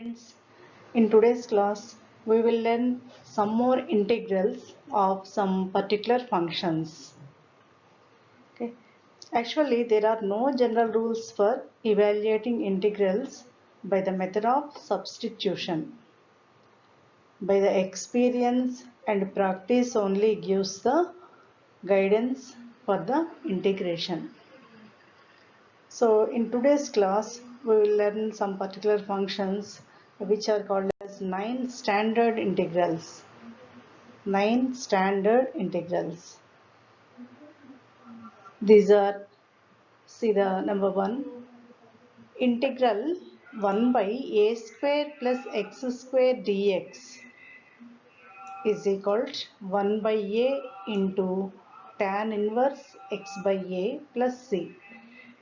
Friends, in today's class, we will learn some more integrals of some particular functions. Okay. Actually, there are no general rules for evaluating integrals by the method of substitution. By the experience and practice only gives the guidance for the integration. So in today's class, we will learn some particular functions which are called as 9 standard integrals. 9 standard integrals. These are, see the number 1, integral 1 by a square plus x square dx is equal to 1 by a into tan inverse x by a plus c.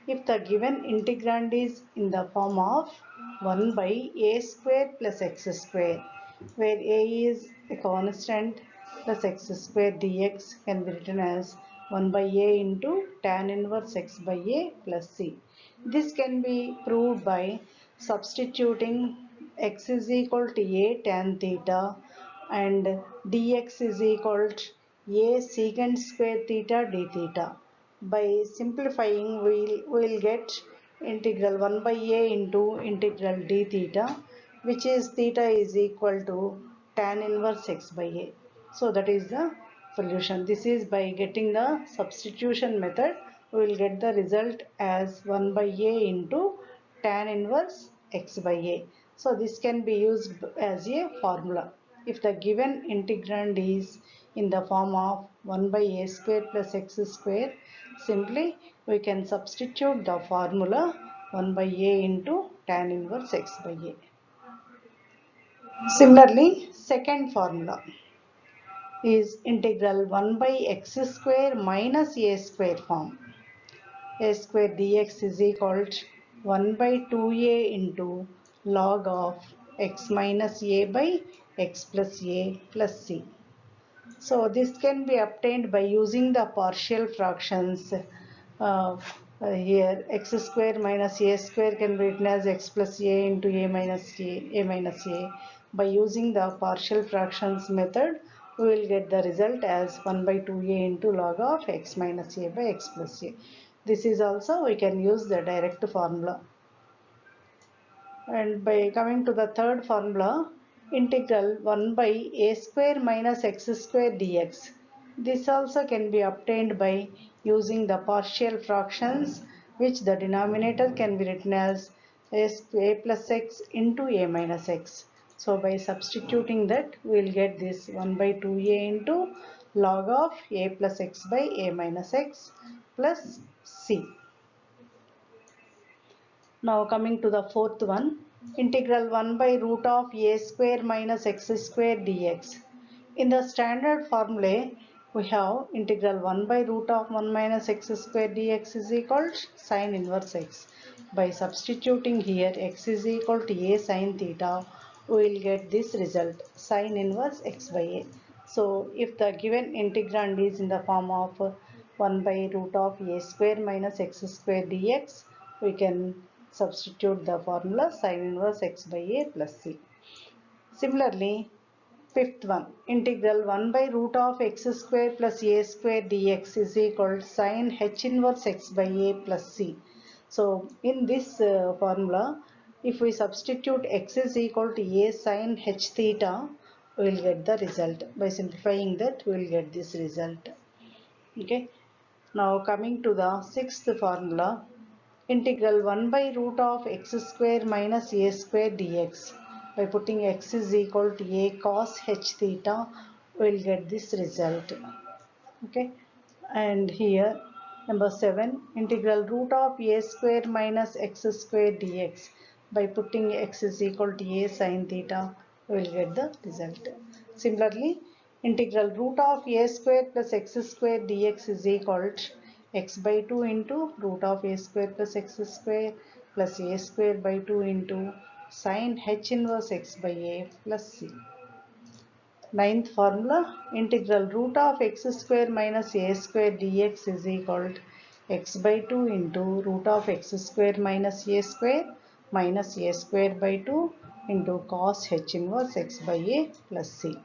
If the given integrand is in the form of 1 by a square plus x square, where a is a constant plus x square dx can be written as 1 by a into tan inverse x by a plus c. This can be proved by substituting x is equal to a tan theta and dx is equal to a secant square theta d theta. By simplifying, we'll get integral 1 by a into integral d theta, which is theta is equal to tan inverse x by a. So that is the solution. This is by getting the substitution method, we will get the result as 1 by a into tan inverse x by a. So this can be used as a formula. If the given integrand is in the form of 1 by a square plus x square, simply we can substitute the formula 1 by a into tan inverse x by a. Similarly, second formula is integral 1 by x square minus a square form. A square dx is equal to 1 by 2a into log of x minus a by x plus a plus c. So this can be obtained by using the partial fractions. Here x square minus a square can be written as x plus a into a minus a. By using the partial fractions method, we will get the result as 1 by 2a into log of x minus a by x plus a. This is also we can use the direct formula. And by coming to the third formula, integral 1 by a square minus x square dx. This also can be obtained by using the partial fractions, which the denominator can be written as a plus x into a minus x. So by substituting that, we will get this 1 by 2a into log of a plus x by a minus x plus c. Now coming to the fourth one, integral 1 by root of a square minus x square dx. In the standard formula, we have integral 1 by root of 1 minus x square dx is equal to sine inverse x. By substituting here x is equal to a sine theta, we will get this result, sine inverse x by a. So if the given integrand is in the form of 1 by root of a square minus x square dx, we can substitute the formula sine inverse x by a plus c. Similarly, fifth one, integral 1 by root of x square plus a square dx is equal to sine h inverse x by a plus c. So in this formula, if we substitute x is equal to a sine h theta, we will get the result. By simplifying that, we will get this result. Okay. Now coming to the sixth formula, integral 1 by root of x square minus a square dx. By putting x is equal to a cos h theta, we will get this result. Okay. And here number 7, integral root of a square minus x square dx. By putting x is equal to a sin theta, we will get the result. Similarly, integral root of a square plus x square dx is equal to x by 2 into root of a square plus x square plus a square by 2 into sin h inverse x by a plus c. Ninth formula, integral root of x square minus a square dx is equal to x by 2 into root of x square minus a square minus a square by 2 into cos h inverse x by a plus c.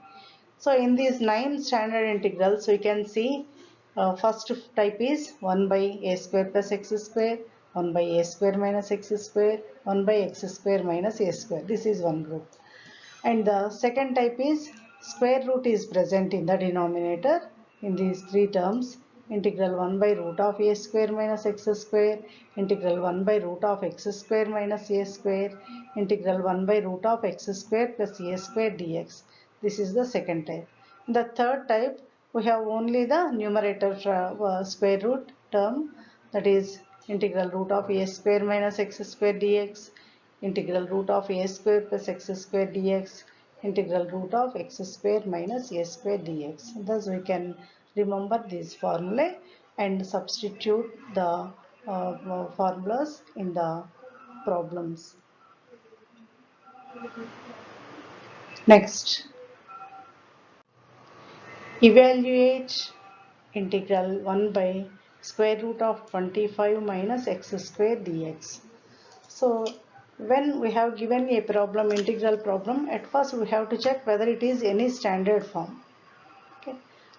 So in these 9 standard integrals, we can see first type is 1 by a square plus x square, 1 by a square minus x square, 1 by x square minus a square. This is one group. And the second type is square root is present in the denominator in these three terms. Integral 1 by root of a square minus x square, integral 1 by root of x square minus a square, integral 1 by root of x square plus a square dx. This is the second type. In the third type, we have only the numerator square root term, that is integral root of a square minus x square dx, integral root of a square plus x square dx, integral root of x square minus a square dx. Thus we can remember these formulae and substitute the formulas in the problems. Next, evaluate integral 1 by square root of 25 minus x square dx. So when we have given a problem, integral problem, at first we have to check whether it is any standard form. Okay.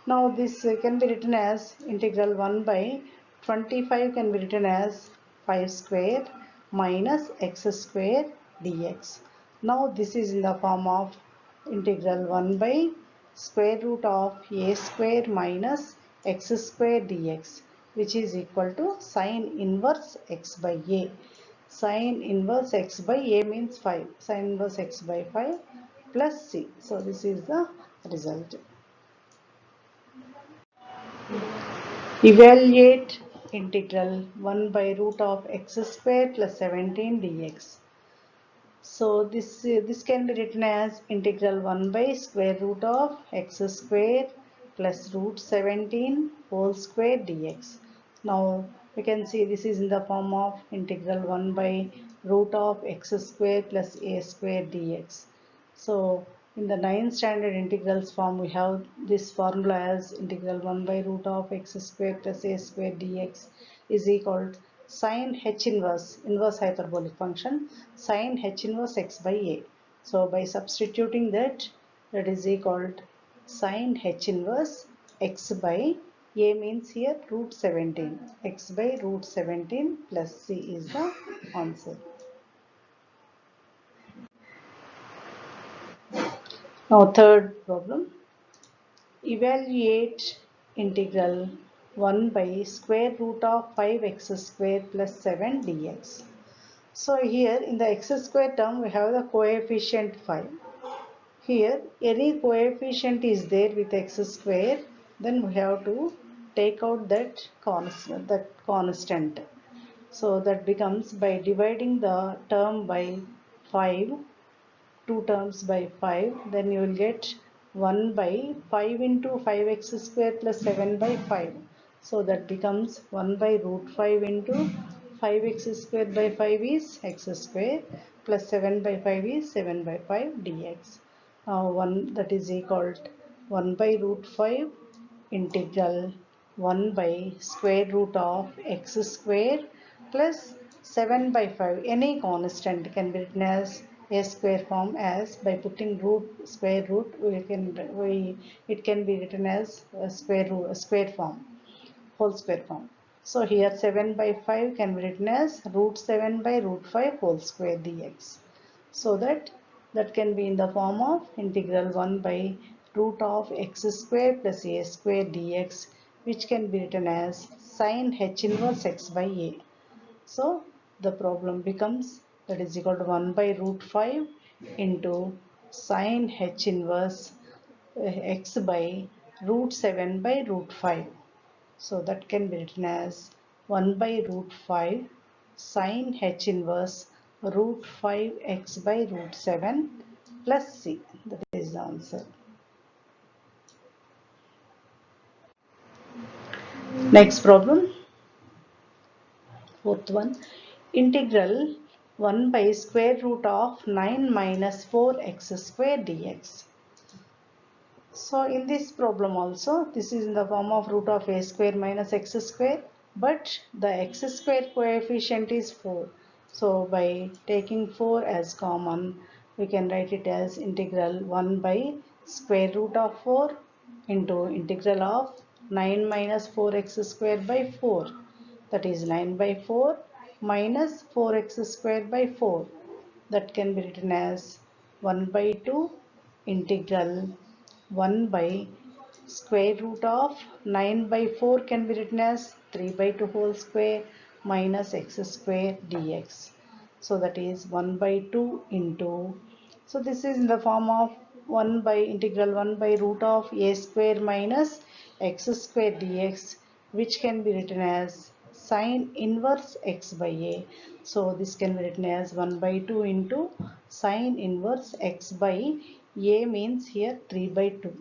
Now this can be written as integral 1 by 25 can be written as 5 square minus x square dx. Now this is in the form of integral 1 by square root of a square minus x square dx, which is equal to sine inverse x by a. Sine inverse x by a means 5. Sine inverse x by 5 plus c. So this is the result. Evaluate integral 1 by root of x square plus 17 dx. So this can be written as integral 1 by square root of x square plus root 17 whole square dx. Now we can see this is in the form of integral 1 by root of x square plus a square dx. So in the 9 standard integrals form, we have this formula as integral 1 by root of x square plus a square dx is equal to sine h inverse hyperbolic function, sine h inverse x by a. So by substituting that is equal to sine h inverse x by a means here root 17, x by root 17 plus c is the answer. Now third problem. Evaluate integral 1 by square root of 5x square plus 7 dx. So here in the x square term we have the coefficient 5. Here any coefficient is there with x square, then we have to take out that constant. So that becomes by dividing the term by 5, two terms by 5, then you will get 1 by 5 into 5x square plus 7 by 5. So that becomes 1 by root 5 into 5x square by 5 is x square plus 7 by 5 is 7 by 5 dx. Now 1 that is equal to 1 by root 5 integral 1 by square root of x square plus 7 by 5. Any constant can be written as a square form, as by putting square root it can be written as a square form, whole square form. So here 7 by 5 can be written as root 7 by root 5 whole square dx. So that can be in the form of integral 1 by root of x square plus a square dx, which can be written as sine h inverse x by a. So the problem becomes that is equal to 1 by root 5 into sine h inverse x by root 7 by root 5. So that can be written as 1 by root 5 sine h inverse root 5 x by root 7 plus c. That is the answer. Next problem. Fourth one. Integral 1 by square root of 9 minus 4x square dx. So in this problem also, this is in the form of root of a square minus x square, but the x square coefficient is 4. So by taking 4 as common, we can write it as integral 1 by square root of 4 into integral of 9 minus 4x squared by 4. That is 9 by 4 minus 4x squared by 4. That can be written as 1 by 2 integral 1 by square root of 9 by 4 can be written as 3 by 2 whole square minus x square dx. So that is 1 by 2 into, so this is in the form of 1 by integral 1 by root of a square minus x square dx, which can be written as sine inverse x by a. So this can be written as 1 by 2 into sine inverse x by a, means here 3 by 2.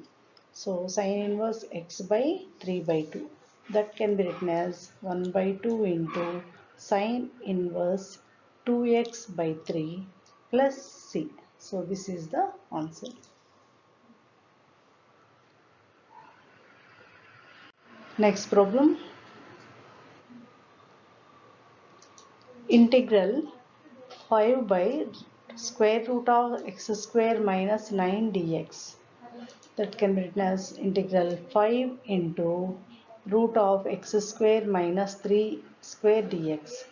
So sine inverse x by 3 by 2. That can be written as 1 by 2 into sine inverse 2x by 3 plus c. So this is the answer. Next problem. Integral 5 by square root of x square minus 9 dx. That can be written as integral 5 into root of x square minus 3 square dx.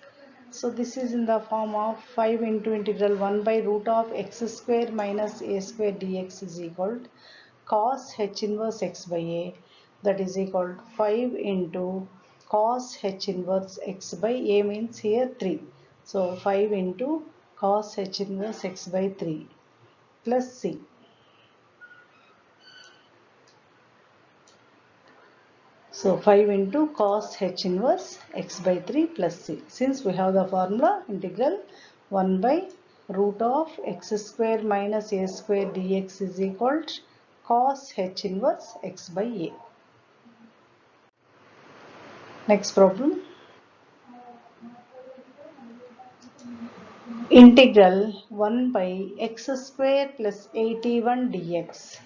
So this is in the form of 5 into integral 1 by root of x square minus a square dx is equal to cos h inverse x by a, that is equal to 5 into cos h inverse x by a, means here 3. So 5 into cos h inverse x by 3 plus c. So 5 into cos h inverse x by 3 plus c. Since we have the formula integral 1 by root of x square minus a square dx is equal to cos h inverse x by a. Next problem. Integral 1 by x square plus 81 dx.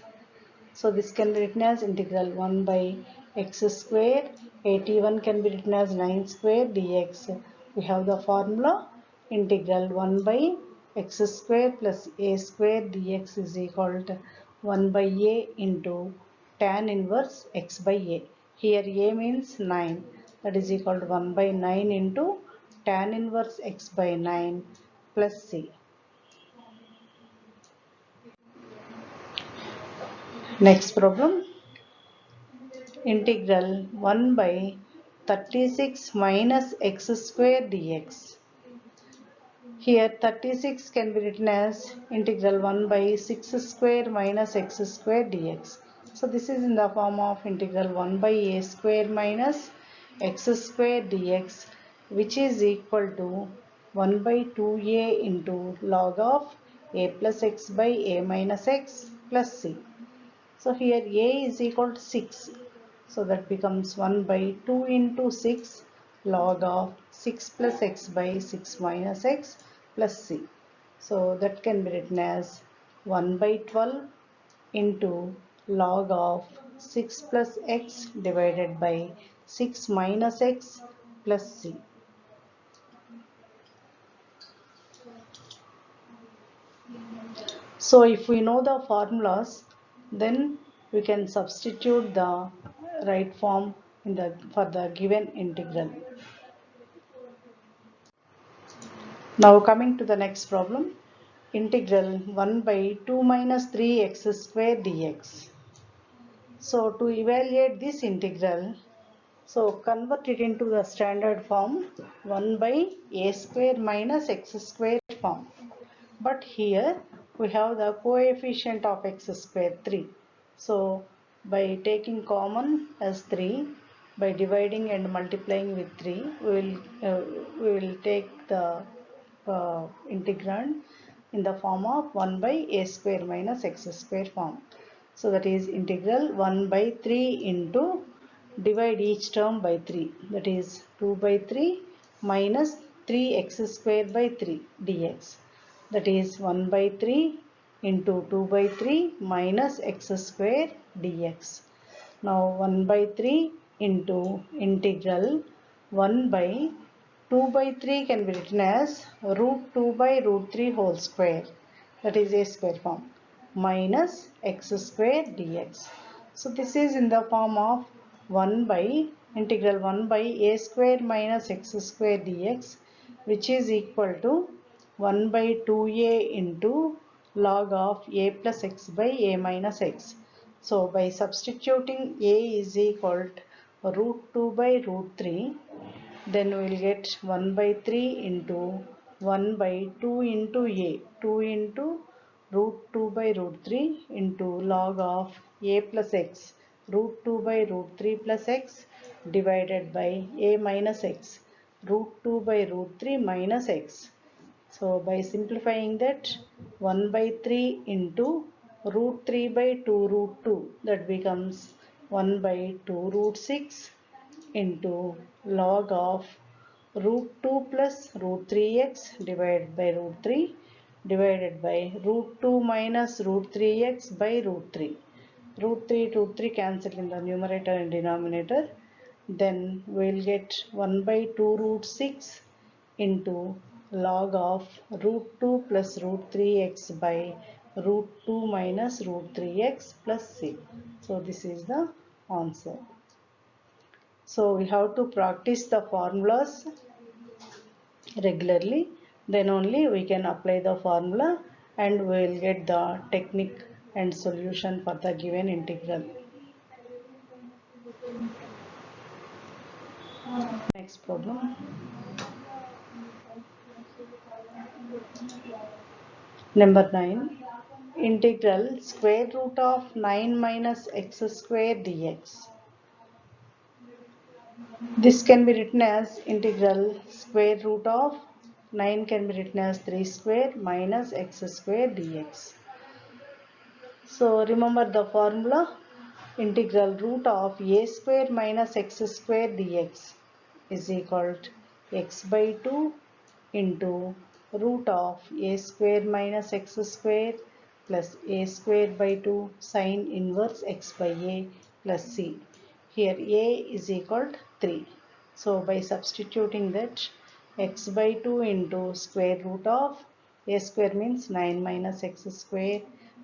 So this can be written as integral 1 by x square, 81 can be written as 9 square dx. We have the formula integral 1 by x square plus a square dx is equal to 1 by a into tan inverse x by a. Here a means 9, that is equal to 1 by 9 into tan inverse x by 9 plus c. Next problem. Integral 1 by 36 minus x square dx. Here 36 can be written as integral 1 by 6 square minus x square dx. So this is in the form of integral 1 by a square minus x square dx, which is equal to 1 by 2a into log of a plus x by a minus x plus c. So here a is equal to 6. So that becomes 1 by 2 into 6 log of 6 plus x by 6 minus x plus c. So that can be written as 1 by 12 into log of 6 plus x divided by 6 minus x plus c. So if we know the formulas, then we can substitute the right form for the given integral. Now coming to the next problem, integral 1 by 2 minus 3x square dx. So to evaluate this integral, so convert it into the standard form 1 by a square minus x square form. But here we have the coefficient of x square 3. So by taking common as 3, by dividing and multiplying with 3, we will take the integrand in the form of 1 by a square minus x square form. So that is integral 1 by 3 into, divide each term by 3, that is 2 by 3 minus 3x square by 3 dx. That is 1 by 3 into 2 by 3 minus x square dx. Now 1 by 3 into integral 1 by 2 by 3 can be written as root 2 by root 3 whole square, that is a square form, minus x square dx. So this is in the form of 1 by integral 1 by a square minus x square dx, which is equal to 1 by 2a into log of a plus x by a minus x. So by substituting a is equal to root 2 by root 3, then we will get 1 by 3 into 1 by 2 into a, 2 into root 2 by root 3 into log of a plus x, root 2 by root 3 plus x divided by a minus x, root 2 by root 3 minus x. So by simplifying that, 1 by 3 into root 3 by 2 root 2, that becomes 1 by 2 root 6 into log of root 2 plus root 3x divided by root 3 divided by root 2 minus root 3x by root 3. Root 3 cancel in the numerator and denominator. Then we will get 1 by 2 root 6 into log of root 2 plus root 3x by root 2 minus root 3x plus c. So this is the answer. So we have to practice the formulas regularly, then only we can apply the formula and we will get the technique and solution for the given integral. Next problem. Number 9. Integral square root of 9 minus x square dx. This can be written as integral square root of 9 can be written as 3 square minus x square dx. So remember the formula, integral root of a square minus x square dx is equal to x by 2 into root of a square minus x square plus a square by 2 sine inverse x by a plus c. Here a is equal to 3. So by substituting that, x by 2 into square root of a square means 9 minus x square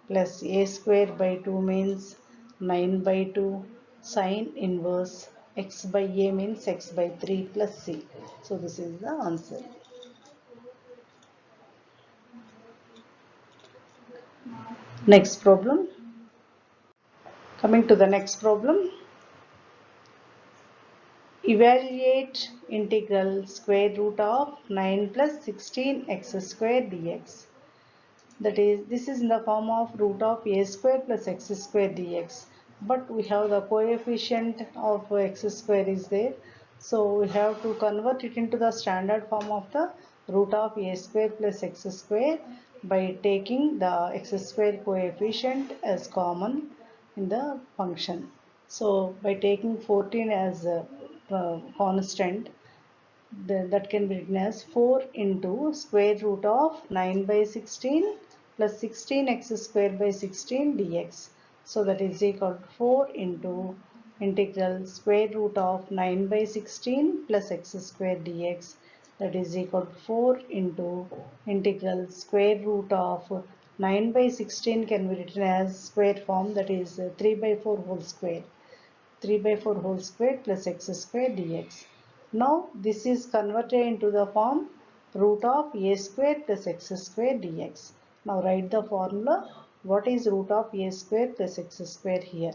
plus a square by 2 means 9 by 2 sine inverse x by a means x by 3 plus c. So this is the answer. Next problem. Coming to the next problem. Evaluate integral square root of 9 plus 16 x square dx. That is, this is in the form of root of a square plus x square dx. But we have the coefficient of x square is there. So we have to convert it into the standard form of the root of a square plus x square by taking the x square coefficient as common in the function. So by taking 14 as a constant, that can be written as 4 into square root of 9 by 16 plus 16x square by 16 dx. So that is equal to 4 into integral square root of 9 by 16 plus x square dx. That is equal to 4 into integral square root of 9 by 16 can be written as square form, that is 3 by 4 whole square. 3 by 4 whole square plus x square dx. Now this is converted into the form root of a square plus x square dx. Now write the formula. What is root of a square plus x square here?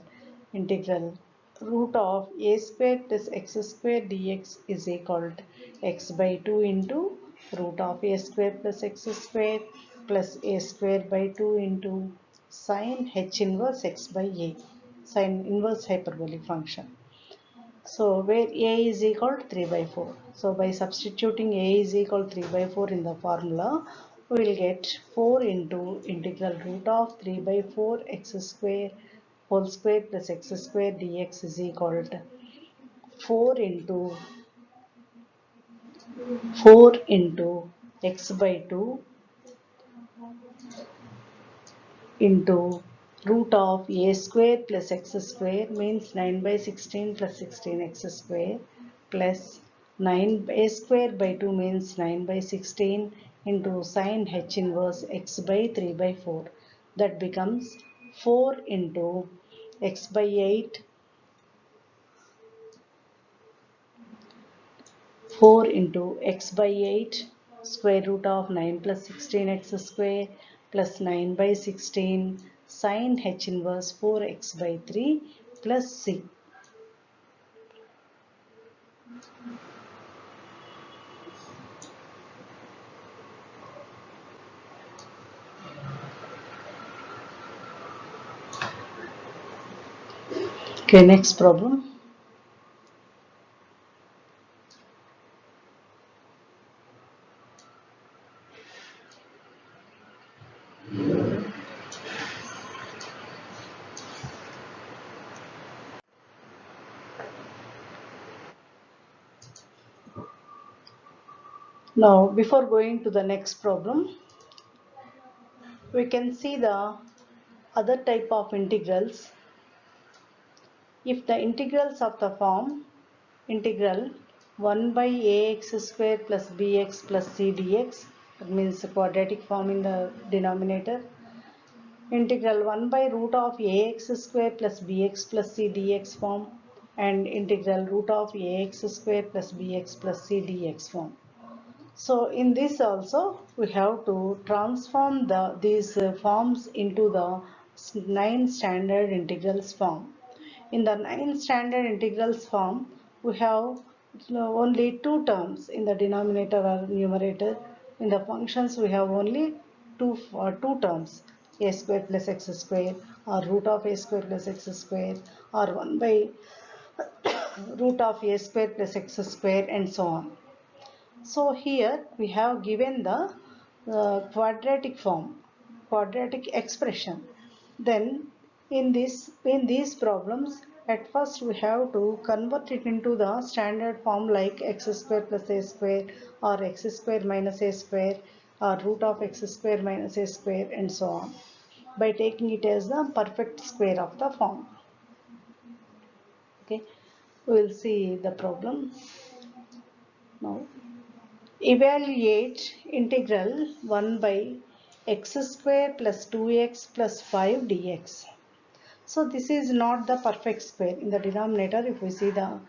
Integral root of a square plus x square dx is equal to x by 2 into root of a square plus x square plus a square by 2 into sine h inverse x by a, sine inverse hyperbolic function. So where a is equal to 3 by 4. So by substituting a is equal to 3 by 4 in the formula, we will get 4 into integral root of 3 by 4 x square whole square plus x square dx is equal to 4 into 4 into x by 2 into root of a square plus x square means 9 by 16 plus 16x square plus A square by 2 means 9 by 16 into sine h inverse x by 3 by 4. That becomes 4 into x by 8, 4 into x by 8 square root of 9 plus 16 x square plus 9 by 16 sine h inverse 4x by 3 plus c. Okay, next problem. Now, before going to the next problem, we can see the other type of integrals. If the integrals of the form integral 1 by ax square plus bx plus c dx, that means the quadratic form in the denominator, integral 1 by root of ax square plus bx plus c dx form, and integral root of ax square plus bx plus c dx form. So in this also we have to transform these forms into the 9 standard integrals form. In the 9 standard integrals form, we have only two terms in the denominator or numerator. In the functions, we have only two terms, a square plus x square, or root of a square plus x square, or 1 by root of a square plus x square, and so on. So here we have given the quadratic form, quadratic expression. Then in these problems, at first we have to convert it into the standard form like x square plus a square, or x square minus a square, or root of x square minus a square, and so on, by taking it as the perfect square of the form. Okay, we will see the problem now. Evaluate integral 1 by x square plus 2x plus 5 dx. So this is not the perfect square. In the denominator, if we see the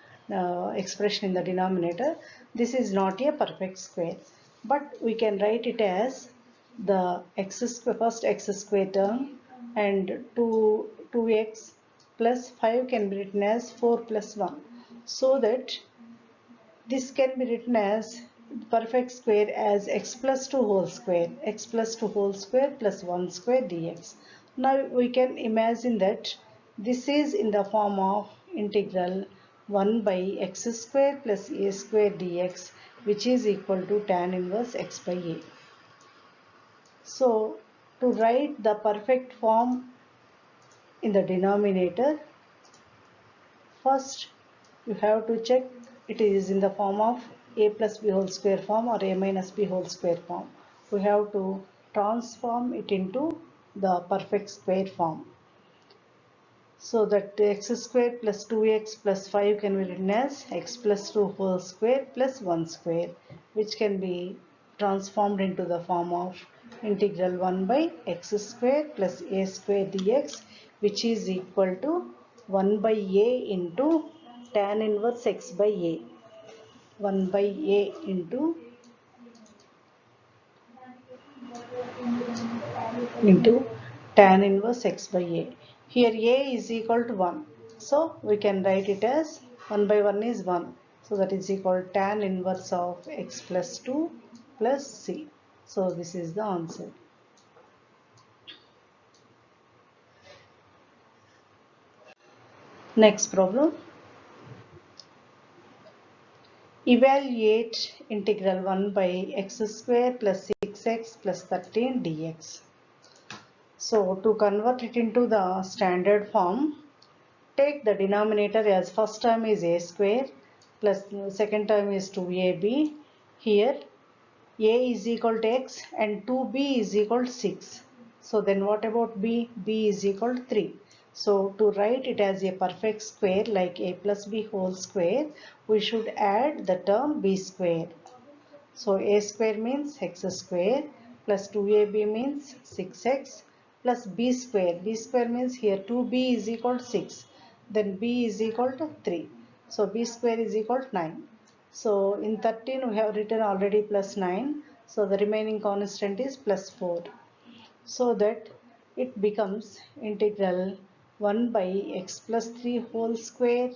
expression in the denominator, this is not a perfect square. But we can write it as the x square, first x square term, and 2x plus 5 can be written as 4 plus 1. So that this can be written as perfect square as x plus 2 whole square, x plus 2 whole square plus 1 square dx. Now we can imagine that this is in the form of integral 1 by x square plus a square dx, which is equal to tan inverse x by a. So to write the perfect form in the denominator, first you have to check it is in the form of a plus b whole square form or a minus b whole square form. We have to transform it into the perfect square form. So that x square plus 2x plus 5 can be written as x plus 2 whole square plus 1 square, which can be transformed into the form of integral 1 by x square plus a square dx, which is equal to 1 by a into tan inverse x by a. 1 by a into tan inverse x by a. Here a is equal to 1. So we can write it as 1 by 1 is 1. So that is equal to tan inverse of x plus 2 plus c. So this is the answer. Next problem. Evaluate integral 1 by x square plus 6x plus 13 dx. So to convert it into the standard form, take the denominator as first term is a square plus second term is 2ab. Here a is equal to x and 2b is equal to 6. So then what about b? B is equal to 3. So to write it as a perfect square like a plus b whole square, we should add the term b square. So a square means x square plus 2ab means 6x plus b square. B square means here 2b is equal to 6. Then b is equal to 3. So b square is equal to 9. So in 13 we have written already plus 9. So the remaining constant is plus 4. So that it becomes integral 1 by x plus 3 whole square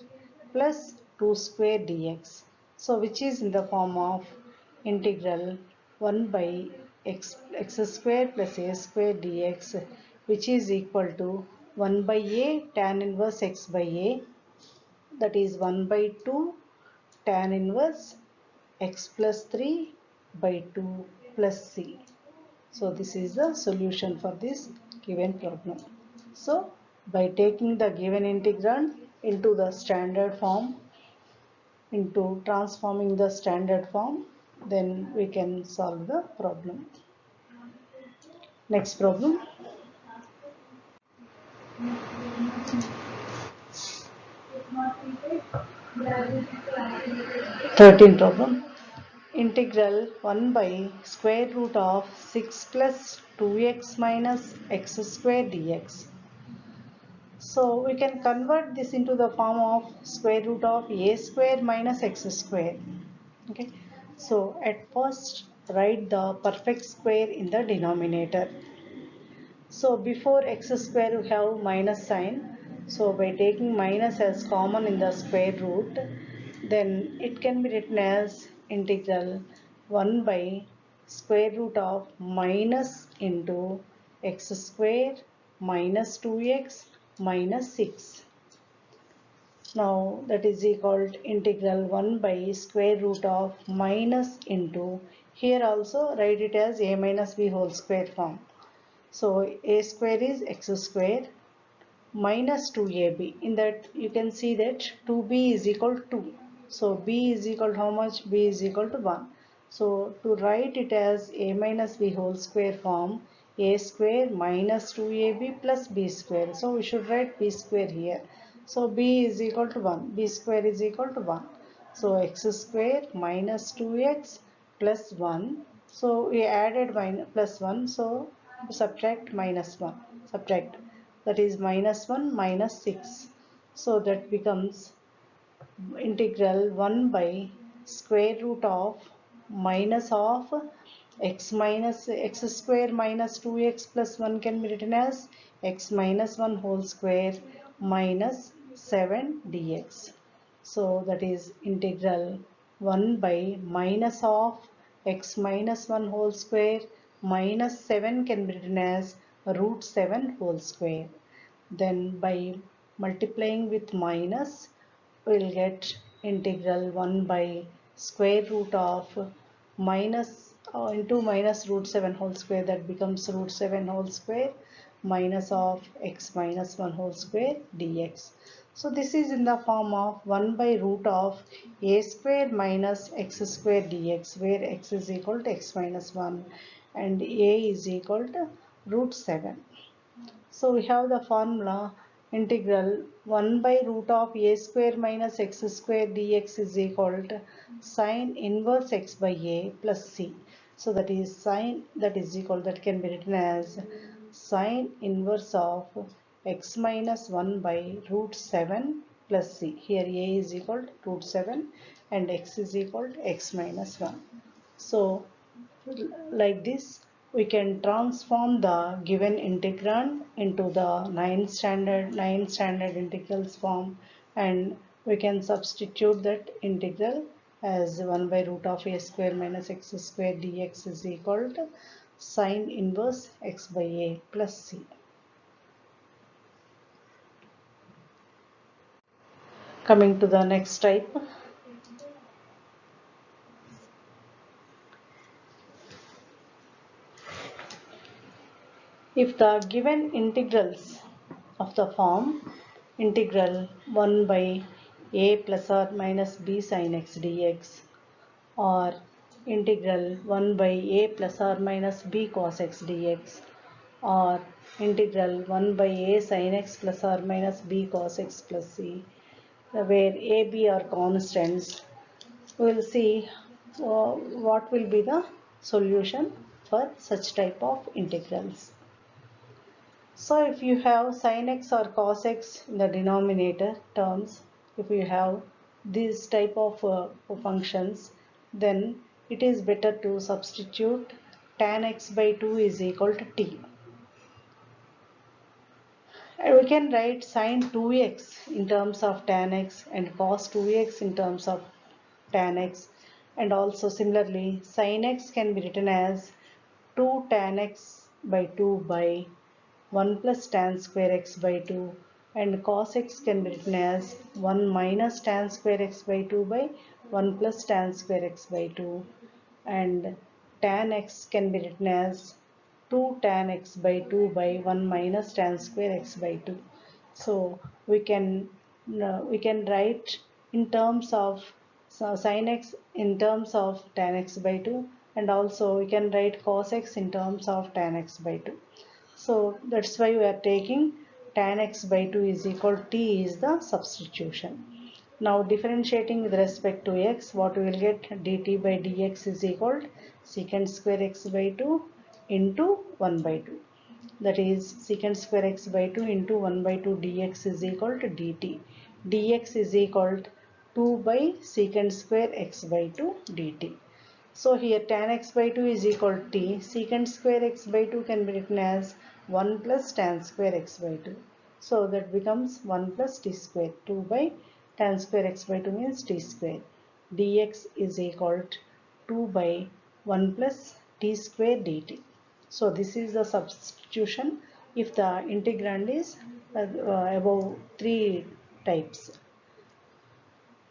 plus 2 square dx. So which is in the form of integral 1 by x square plus a square dx, which is equal to 1 by a tan inverse x by a, that is 1 by 2 tan inverse x plus 3 by 2 plus c. So this is the solution for this given problem. So by taking the given integrand into the standard form, into transforming the standard form, then we can solve the problem. Next problem. 13 problem. Integral 1 by square root of 6 plus 2x minus x square dx. So we can convert this into the form of square root of a square minus x square. Okay. So at first write the perfect square in the denominator. So before x square we have minus sign. So by taking minus as common in the square root, then it can be written as integral 1 by square root of minus into x square minus 2x minus 6. Now that is equal to integral 1 by square root of minus into, here also write it as a minus b whole square form. So a square is x square minus 2ab. In that you can see that 2b is equal to 2. So b is equal to how much? B is equal to 1. So to write it as a minus b whole square form, a square minus 2ab plus b square. So we should write b square here. So b is equal to 1. B square is equal to 1. So x square minus 2x plus 1. So we added minus plus 1. So subtract minus 1. Subtract, that is minus 1 minus 6. So that becomes integral 1 by square root of x square minus 2x plus 1 can be written as x minus 1 whole square minus 7 dx. So that is integral 1 by minus of x minus 1 whole square minus 7 can be written as root 7 whole square. Then by multiplying with minus, we will get integral 1 by square root of minus into minus root 7 whole square, that becomes root 7 whole square minus of x minus 1 whole square dx. So this is in the form of 1 by root of a square minus x square dx, where x is equal to x minus 1 and a is equal to root 7. So we have the formula integral 1 by root of a square minus x square dx is equal to sine inverse x by a plus c. So that is sine, that is equal, that can be written as sine inverse of x minus 1 by root 7 plus c. Here a is equal to root 7 and x is equal to x minus 1. So like this, we can transform the given integrand into the 9 standard integrals form, and we can substitute that integral as 1 by root of a square minus x square dx is equal to sine inverse x by a plus c. Coming to the next type. If the given integrals of the form integral 1 by a plus or minus b sin x dx, or integral 1 by a plus or minus b cos x dx, or integral 1 by a sin x plus or minus b cos x plus c, where a, b are constants, we will see what will be the solution for such type of integrals. So if you have sin x or cos x in the denominator terms, if you have these type of functions, then it is better to substitute tan x by 2 is equal to t. And we can write sin 2x in terms of tan x and cos 2x in terms of tan x, and also similarly sin x can be written as 2 tan x by 2 by 1 plus tan square x by 2, and cos x can be written as 1 minus tan square x by 2 by 1 plus tan square x by 2, and tan x can be written as 2 tan x by 2 by 1 minus tan square x by 2. So we can write in terms of sin x in terms of tan x by 2, and also we can write cos x in terms of tan x by 2. So that's why we are taking tan x by 2 is equal to t is the substitution. Now differentiating with respect to x, what we will get, dt by dx is equal to secant square x by 2 into 1 by 2. That is secant square x by 2 into 1 by 2 dx is equal to dt. dx is equal to 2 by secant square x by 2 dt. So here tan x by 2 is equal to t. Secant square x by 2 can be written as 1 plus tan square x by 2. So that becomes 1 plus t square. 2 by tan square x by 2 means t square. dx is equal to 2 by 1 plus t square dt. So this is the substitution if the integrand is above 3 types.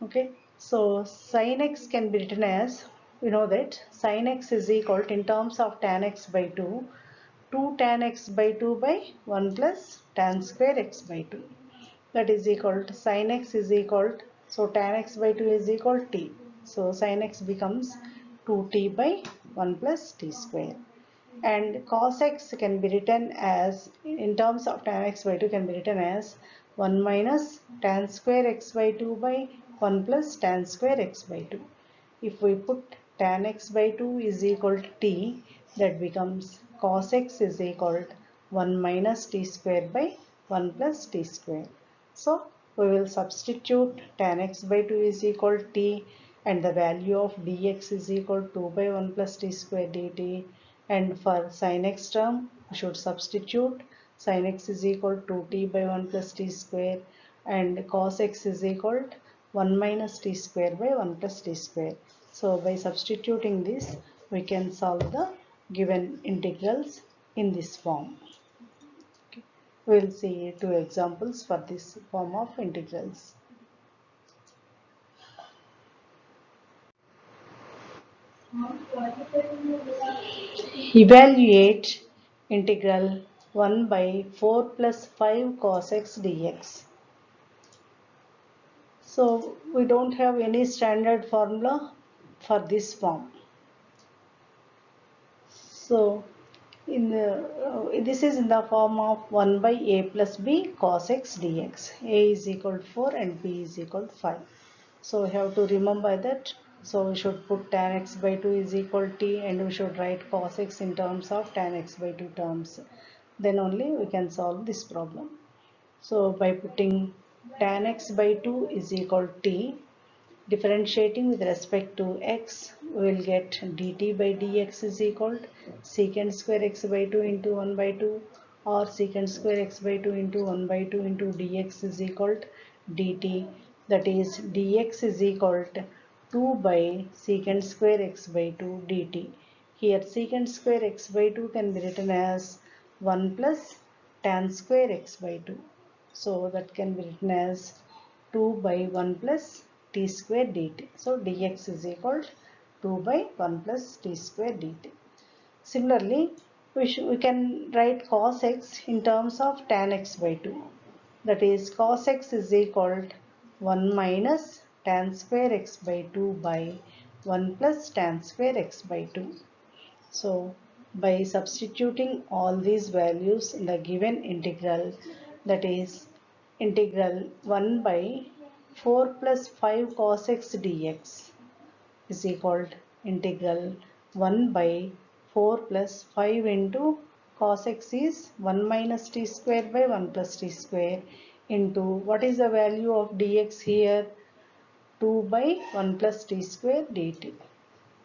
Okay, so sin x can be written as, we know that sin x is equal to, in terms of tan x by 2, 2 tan x by 2 by 1 plus tan square x by 2. That is equal to sin x is equal to, so tan x by 2 is equal to t. So sin x becomes 2t by 1 plus t square. And cos x can be written as, in terms of tan x by 2 can be written as 1 minus tan square x by 2 by 1 plus tan square x by 2. If we put tan x by 2 is equal to t, that becomes cos x is equal to 1 minus t square by 1 plus t square. So we will substitute tan x by 2 is equal to t, and the value of dx is equal to 2 by 1 plus t square dt. And for sin x term, we should substitute sin x is equal to 2t by 1 plus t square, and cos x is equal to 1 minus t square by 1 plus t square. So by substituting this, we can solve the given integrals in this form. Okay. We will see two examples for this form of integrals. Evaluate integral 1 by 4 plus 5 cos x dx. So we don't have any standard formula for this form. So this is in the form of 1 by a plus b cos x dx. A is equal to 4 and b is equal to 5. So we have to remember that. So we should put tan x by 2 is equal to t, and we should write cos x in terms of tan x by 2 terms. Then only we can solve this problem. So by putting tan x by 2 is equal to t, differentiating with respect to x, we will get dt by dx is equal to secant square x by 2 into 1 by 2, or secant square x by 2 into 1 by 2 into dx is equal to dt. That is dx is equal to 2 by secant square x by 2 dt. Here secant square x by 2 can be written as 1 plus tan square x by 2. So that can be written as 2 by 1 plus t square dt. So dx is equal to 2 by 1 plus t square dt. Similarly, we can write cos x in terms of tan x by 2. That is cos x is equal to 1 minus tan square x by 2 by 1 plus tan square x by 2. So by substituting all these values in the given integral, that is integral 1 by 4 plus 5 cos x dx is equal to integral 1 by 4 plus 5 into cos x is 1 minus t square by 1 plus t square into what is the value of dx here, 2 by 1 plus t square dt.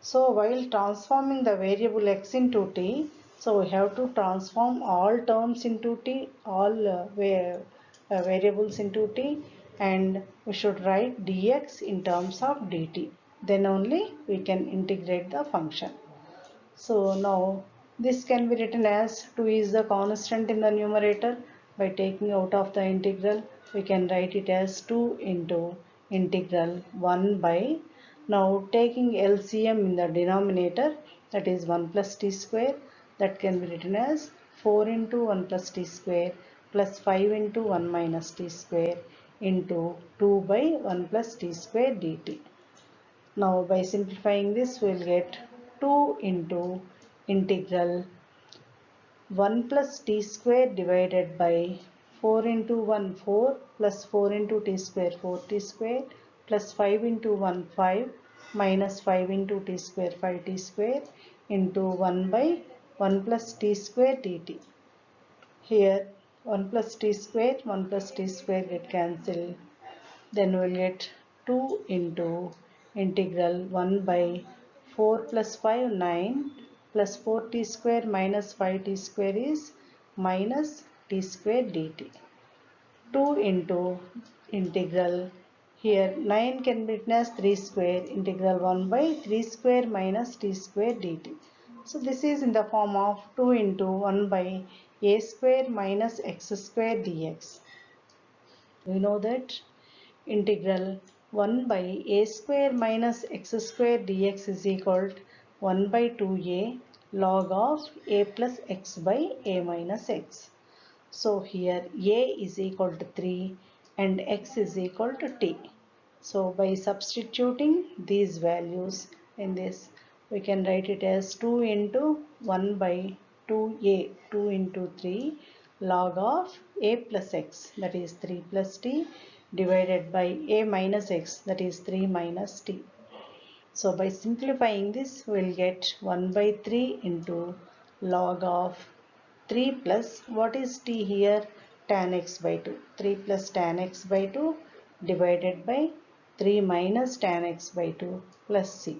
So while transforming the variable x into t, so we have to transform all terms into t, all variables into t, and we should write dx in terms of dt. Then only we can integrate the function. So now this can be written as 2 is the constant in the numerator. By taking out of the integral, we can write it as 2 into integral 1 by, now taking LCM in the denominator, that is 1 plus t square, that can be written as 4 into 1 plus t square plus 5 into 1 minus t square into 2 by 1 plus t square dt. Now by simplifying this, we will get 2 into integral 1 plus t square divided by 4 into 1 4 plus 4 into t square 4 t square plus 5 into 1 5 minus 5 into t square 5 t square into 1 by 1 plus t square dt. Here 1 plus t square get cancelled. Then we'll get 2 into integral 1 by 4 plus 5 9 plus 4t square minus 5t square is minus t square dt. 2 into integral, here 9 can be written as 3 square, integral 1 by 3 square minus t square dt. So this is in the form of 2 into 1 by a square minus x square dx. We know that integral 1 by a square minus x square dx is equal to 1 by 2a log of a plus x by a minus x. So here a is equal to 3 and x is equal to t. So by substituting these values in this, we can write it as 2 into 1 by 2a, 2 into 3 log of a plus x, that is 3 plus t, divided by a minus x, that is 3 minus t. So by simplifying this, we will get 1 by 3 into log of 3 plus, what is t here? Tan x by 2. 3 plus tan x by 2 divided by 3 minus tan x by 2 plus c.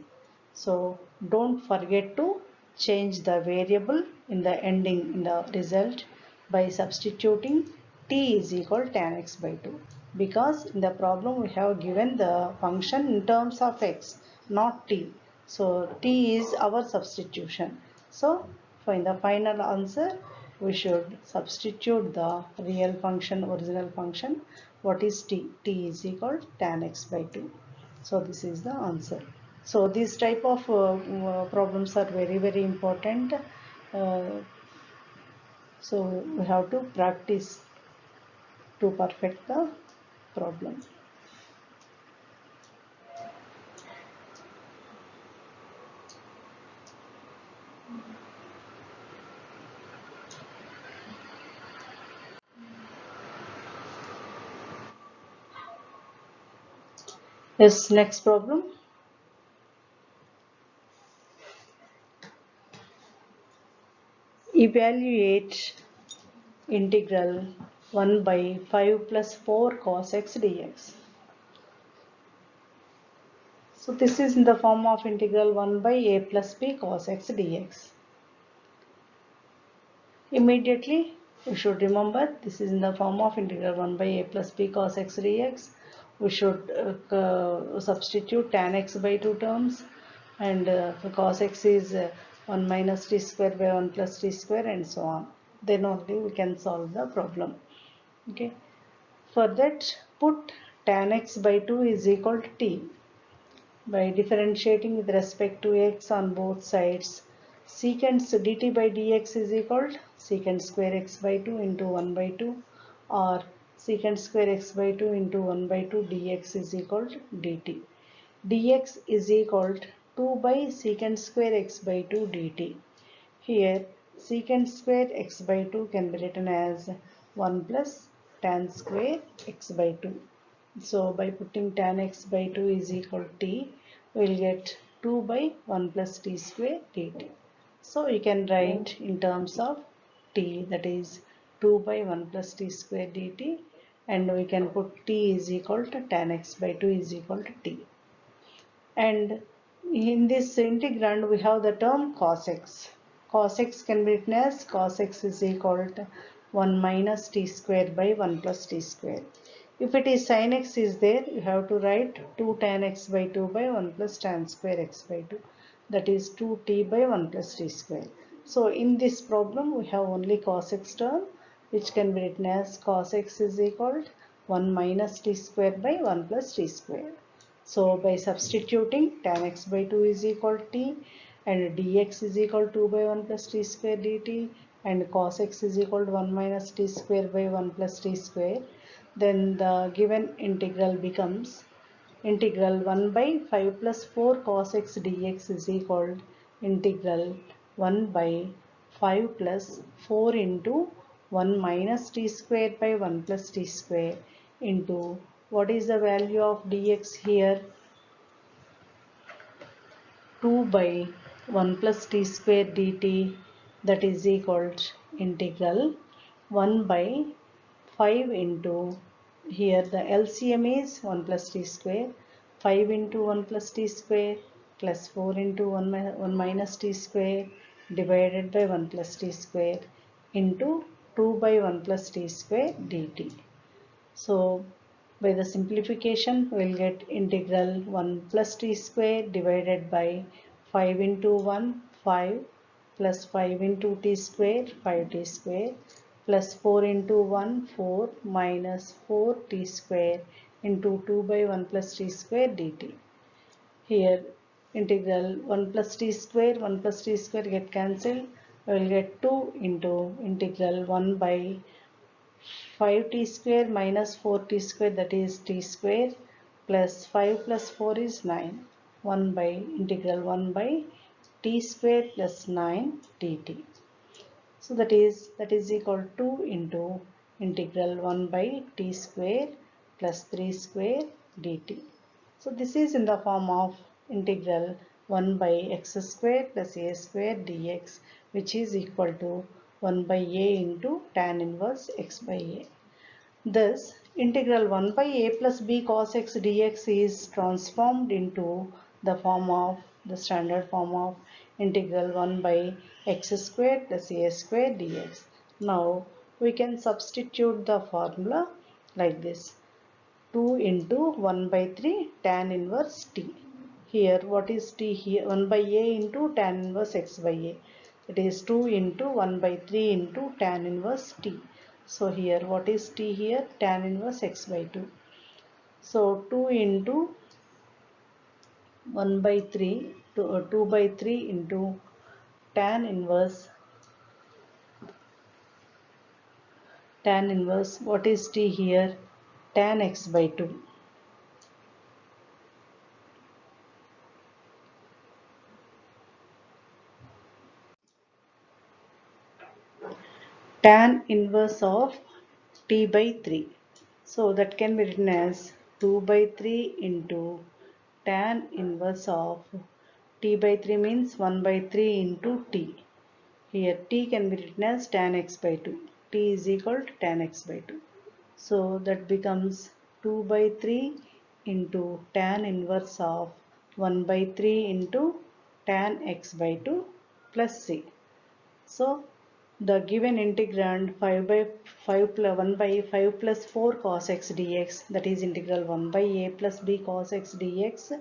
So don't forget to change the variable in the ending in the result by substituting t is equal tan x by 2, because in the problem we have given the function in terms of x, not t. So t is our substitution. So in the final answer, we should substitute the real function, original function. What is t? T is equal to tan x by 2. So this is the answer. So these type of problems are very important. So we have to practice to perfect the problem. Yes, next problem. Evaluate integral 1 by 5 plus 4 cos x dx. So this is in the form of integral 1 by a plus b cos x dx. Immediately we should remember this is in the form of integral 1 by a plus b cos x dx. We should substitute tan x by 2 terms, and cos x is 1 minus t square by 1 plus t square and so on. Then only we can solve the problem. Okay. For that, put tan x by 2 is equal to t. By differentiating with respect to x on both sides, secant dt by dx is equal to secant square x by 2 into 1 by 2, or secant square x by 2 into 1 by 2 dx is equal to dt. Dx is equal to 2 by secant square x by 2 dt. Here secant square x by 2 can be written as 1 plus tan square x by 2. So by putting tan x by 2 is equal to t, we will get 2 by 1 plus t square dt. So you can write in terms of t, that is 2 by 1 plus t square dt, and we can put t is equal to tan x by 2 is equal to t. And in this integrand we have the term cos x. Cos x can be written as cos x is equal to 1 minus t square by 1 plus t square. If it is sin x is there, you have to write 2 tan x by 2 by 1 plus tan square x by 2. That is 2t by 1 plus t square. So in this problem we have only cos x term, which can be written as cos x is equal to 1 minus t square by 1 plus t square. So by substituting tan x by 2 is equal to t, and dx is equal to 2 by 1 plus t square dt, and cos x is equal to 1 minus t square by 1 plus t square, then the given integral becomes integral 1 by 5 plus 4 cos x dx is equal to integral 1 by 5 plus 4 into 1 minus t square by 1 plus t square into, what is the value of dx here? 2 by 1 plus t square dt, that is equal to integral 1 by 5 into, here the LCM is 1 plus t square, 5 into 1 plus t square plus 4 into 1 minus t square divided by 1 plus t square into 2 by 1 plus t square dt. So by the simplification we will get integral 1 plus t square divided by 5 into 1 5 plus 5 into t square 5t square plus 4 into 1 4 minus 4t square into 2 by 1 plus t square dt. Here integral 1 plus t square 1 plus t square get cancelled. We will get 2 into integral 1 by 5t square minus 4t square, that is t square, plus 5 plus 4 is 9. 1 by integral 1 by t square plus 9 dt. So that is equal to 2 into integral 1 by t square plus 3 square dt. So this is in the form of integral 1 by x square plus a square dx, which is equal to 1 by a into tan inverse x by a. Thus, integral 1 by a plus b cos x dx is transformed into the form of the standard form of integral 1 by x square plus a square dx. Now, we can substitute the formula like this. 2 into 1 by 3 tan inverse t. Here, what is t here? 1 by a into tan inverse x by a. It is 2 into 1 by 3 into tan inverse t. So here, what is t here? Tan inverse x by 2. So 2 into 1 by 3, 2 by 3 into tan inverse, what is t here? Tan x by 2. Tan inverse of t by 3. So that can be written as 2 by 3 into tan inverse of t by 3 means 1 by 3 into t. Here t can be written as tan x by 2. T is equal to tan x by 2. So that becomes 2 by 3 into tan inverse of 1 by 3 into tan x by 2 plus c. So the given integrand 5 by 5 plus 1 by 5 plus 4 cos x dx, that is integral 1 by a plus b cos x dx,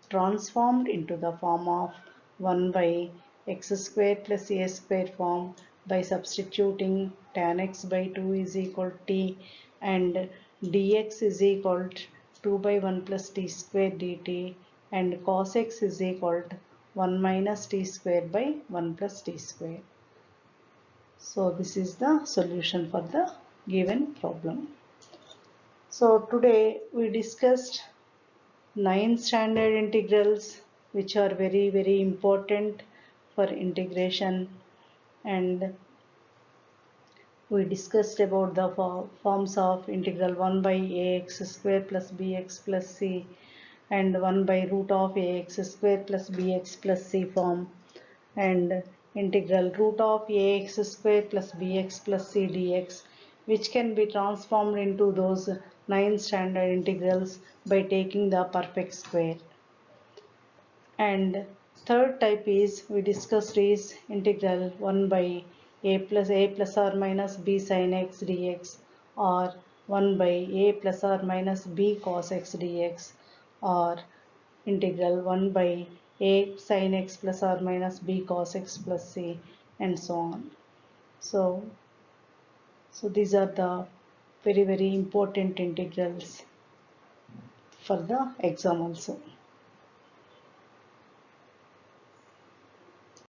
transformed into the form of 1 by x square plus a square form by substituting tan x by 2 is equal to t and dx is equal to 2 by 1 plus t square dt, and cos x is equal to 1 minus t square by 1 plus t square. So this is the solution for the given problem. So today we discussed 9 standard integrals which are very important for integration. and we discussed about the forms of integral 1 by ax square plus bx plus c and 1 by root of ax square plus bx plus c form, and integral root of ax square plus bx plus c dx, which can be transformed into those 9 standard integrals by taking the perfect square. And third type is we discussed is integral 1 by a plus or minus b sin x dx, or 1 by a plus or minus b cos x dx, or integral 1 by a sin x plus or minus b cos x plus c, and so on. So these are the very important integrals for the exam also.